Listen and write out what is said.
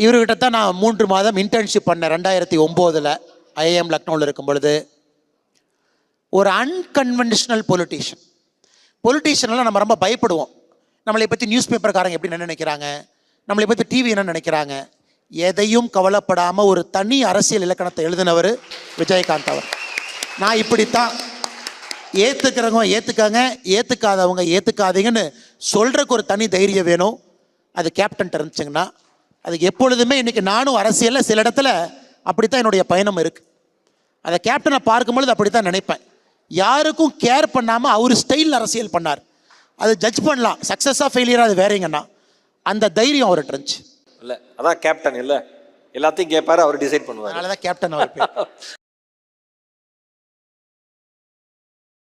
இவர்கிட்ட தான் நான் 3 மாதம் இன்டர்ன்ஷிப் பண்ணேன் 2009 ஐஏஎம் லக்னோவில் இருக்கும் பொழுது. ஒரு அன்கன்வென்ஷனல் பொலிட்டீஷியன்லாம் நம்ம ரொம்ப பயப்படுவோம். நம்மளை பற்றி நியூஸ் பேப்பர்காரங்க எப்படி நினைக்கிறாங்க, நம்மளை பற்றி டிவி என்ன நினைக்கிறாங்க, எதையும் கவலைப்படாமல் ஒரு தனி அரசியல் இலக்கணத்தை எழுதினவர் விஜயகாந்த் அவர். நான் இப்படித்தான், ஏற்றுக்கிறவங்க ஏற்றுக்காங்க, ஏற்றுக்காதவங்க ஏற்றுக்காதீங்கன்னு சொல்கிறக்கு ஒரு தனி தைரியம் வேணும். அது கேப்டன்ட்ட இருந்துச்சுங்கன்னா, அதுக்கு எப்பொழுதுமே இன்றைக்கி நானும் அரசியலில் சில இடத்துல அப்படித்தான் என்னுடைய பயணம் இருக்குது. அதை கேப்டனை பார்க்கும்பொழுது அப்படி தான் நினைப்பேன். யாருக்கும் கேர் பண்ணாமல் அவர் ஸ்டைலில் அரசியல் பண்ணார். அது ஜட்ஜ் பண்ணலாம், சக்ஸஸாக ஃபெயிலியராக அது வேறீங்கன்னா. அந்த தைரியம் அவர்கிட்ட இருந்துச்சு. இல்லை, அதான் கேப்டன். இல்லை, எல்லாத்தையும் கேட்பாரு, அவர் டிசைட் பண்ணுவார். அதனால தான் கேப்டன் அவர் பேர்.